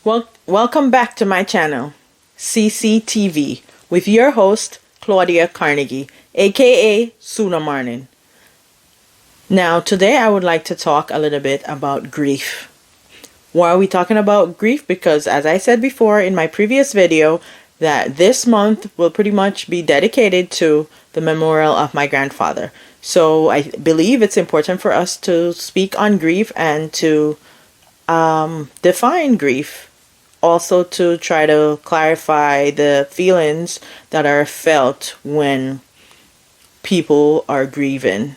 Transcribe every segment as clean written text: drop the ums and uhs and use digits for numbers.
Welcome back to my channel, CCTV, with your host, Claudia Carnegie, aka Suna Marnin. Now, today I would like to talk a little bit about grief. Why are we talking about grief? Because as I said before in my previous video, that this month will pretty much be dedicated to the memorial of my grandfather. So I believe it's important for us to speak on grief and to define grief. Also to try to clarify the feelings that are felt when people are grieving.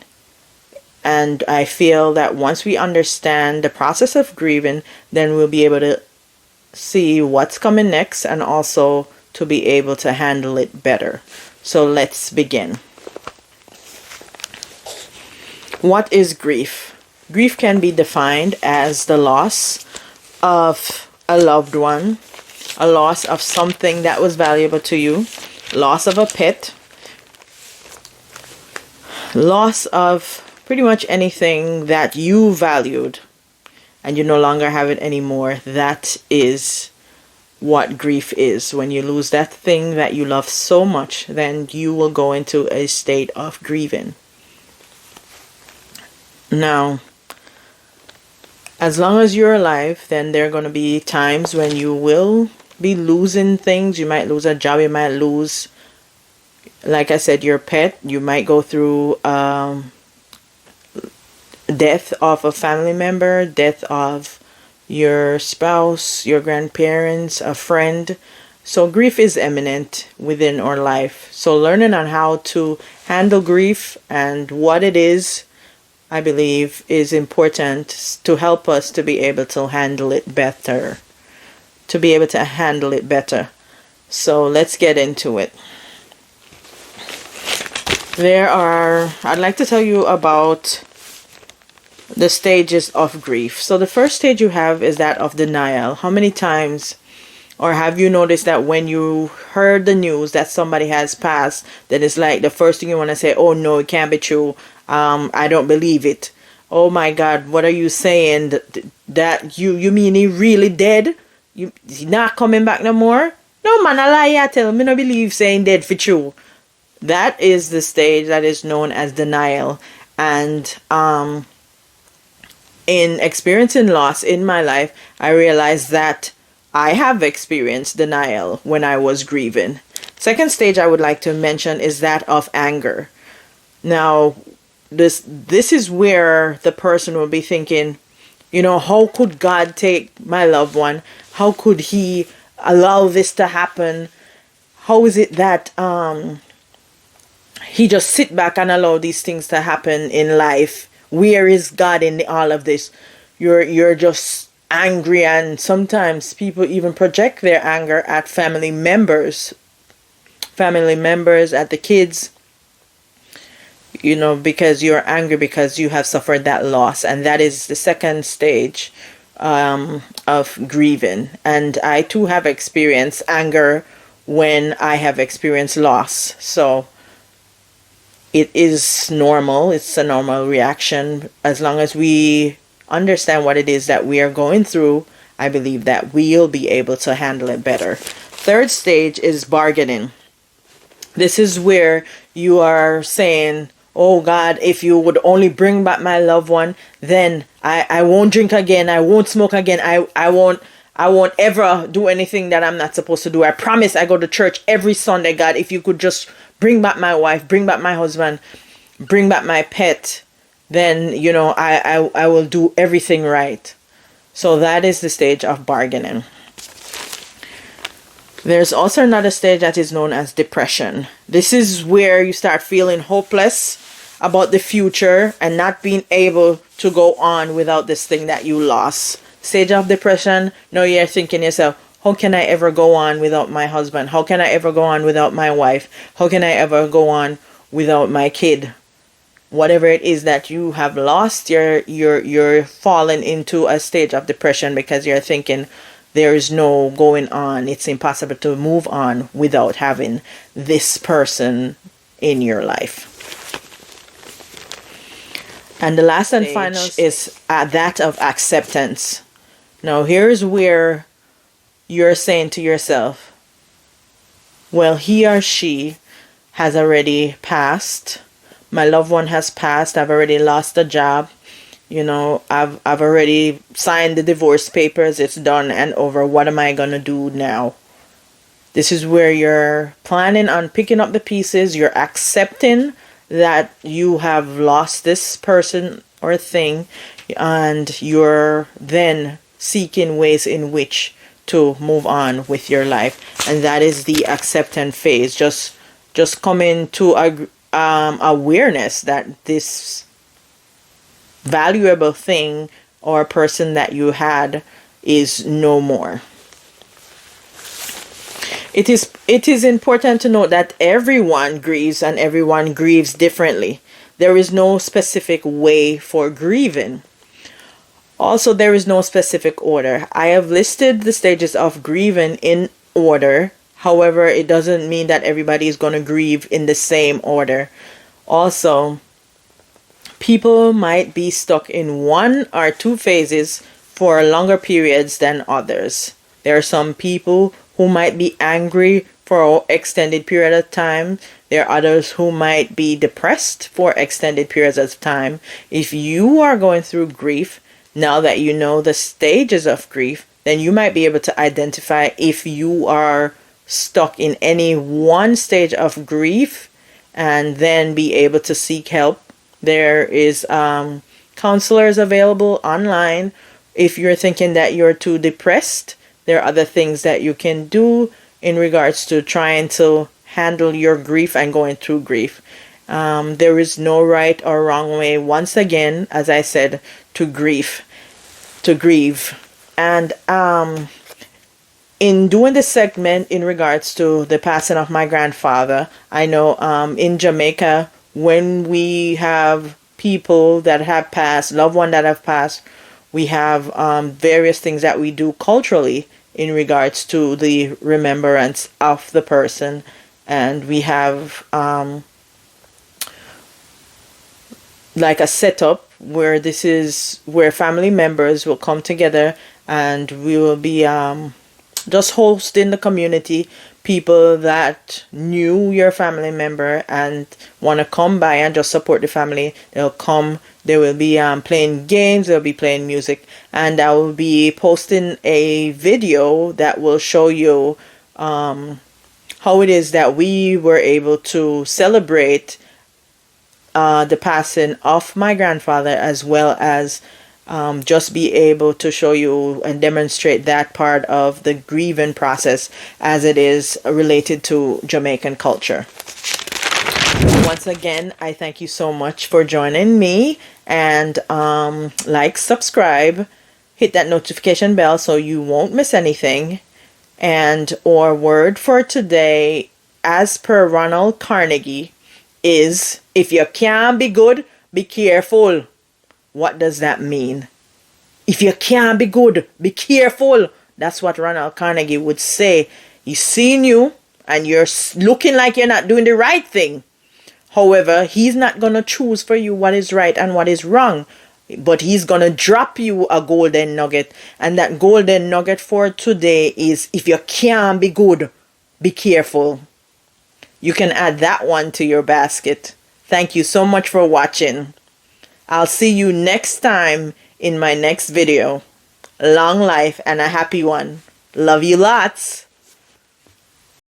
And I feel that once we understand the process of grieving, then we'll be able to see what's coming next and also to be able to handle it better. So let's begin. What is grief? Grief can be defined as the loss of a loved one, a loss of something that was valuable to you, loss of a pet, loss of pretty much anything that you valued and you no longer have it anymore. That is what grief is. When you lose that thing that you love so much, then you will go into a state of grieving. Now, as long as you're alive, then there are going to be times when you will be losing things. You might lose a job. You might lose, like I said, your pet. You might go through death of a family member, death of your spouse, your grandparents, a friend. So grief is imminent within our life. So learning on how to handle grief and what it is, I believe, is important to help us to be able to handle it better. So let's get into it. I'd like to tell you about the stages of grief. So the first stage you have is that of denial. How many times, or have you noticed that when you heard the news that somebody has passed, that it's like the first thing you want to say, oh no, it can't be true. I don't believe it. Oh my God, what are you saying? That you mean he really dead? He not coming back no more? No man, I lie, I tell me no believe saying dead for true. That is the stage that is known as denial. And in experiencing loss in my life, I realized that I have experienced denial when I was grieving. Second stage I would like to mention is that of anger. Now, this is where the person will be thinking, how could God take my loved one? How could he allow this to happen? How is it that he just sit back and allow these things to happen in life? Where is God in all of this? You're just angry, and sometimes people even project their anger at family members, at the kids. Because you're angry because you have suffered that loss. And that is the second stage of grieving. And I too have experienced anger when I have experienced loss. So it is normal. It's a normal reaction. As long as we understand what it is that we are going through, I believe that we'll be able to handle it better. Third stage is bargaining. This is where you are saying, oh God, if you would only bring back my loved one, then I won't drink again. I won't smoke again. I won't ever do anything that I'm not supposed to do. I promise I go to church every Sunday. God, if you could just bring back my wife, bring back my husband, bring back my pet, then, I will do everything right. So that is the stage of bargaining. There's also another stage that is known as depression. This is where you start feeling hopeless about the future and not being able to go on without this thing that you lost. Stage of depression, now you're thinking yourself, how can I ever go on without my husband? How can I ever go on without my wife? How can I ever go on without my kid? Whatever it is that you have lost, you're falling into a stage of depression because you're thinking, there is no going on. It's impossible to move on without having this person in your life. And the last and final is that of acceptance. Now, here's where you're saying to yourself, well, he or she has already passed. My loved one has passed. I've already lost a job. I've already signed the divorce papers. It's done and over. What am I going to do now? This is where you're planning on picking up the pieces. You're accepting that you have lost this person or thing, and you're then seeking ways in which to move on with your life. And that is the acceptance phase. Just coming to awareness that this valuable thing or person that you had is no more. It is important to note that everyone grieves and everyone grieves differently. There is no specific way for grieving. Also, there is no specific order. I have listed the stages of grieving in order. However, it doesn't mean that everybody is going to grieve in the same order. Also, people might be stuck in one or two phases for longer periods than others. There are some people who might be angry for an extended period of time. There are others who might be depressed for extended periods of time. If you are going through grief, now that you know the stages of grief, then you might be able to identify if you are stuck in any one stage of grief and then be able to seek help. There is counselors available online. If you're thinking that you're too depressed, there are other things that you can do in regards to trying to handle your grief and going through grief. There is no right or wrong way, once again, as I said, to grieve. And in doing this segment in regards to the passing of my grandfather, I know in Jamaica, when we have people that have passed, loved ones that have passed, we have various things that we do culturally in regards to the remembrance of the person. And we have like a setup where this is where family members will come together, and we will be just hosting the community, people that knew your family member and want to come by and just support the family. They'll come. They will be playing games. They'll be playing music, and I will be posting a video that will show you how it is that we were able to celebrate the passing of my grandfather, as well as just be able to show you and demonstrate that part of the grieving process as it is related to Jamaican culture. Once again, I thank you so much for joining me, and like, subscribe, hit that notification bell so you won't miss anything. And our word for today, as per Ronald Carnegie, is if you can't be good, be careful. What does that mean? If you can't be good, be careful. That's what Ronald Carnegie would say. He's seen you and you're looking like you're not doing the right thing. However, he's not going to choose for you what is right and what is wrong, but he's going to drop you a golden nugget. And that golden nugget for today is, if you can't be good, be careful. You can add that one to your basket. Thank you so much for watching. I'll see you next time in my next video. Long life and a happy one. Love you lots.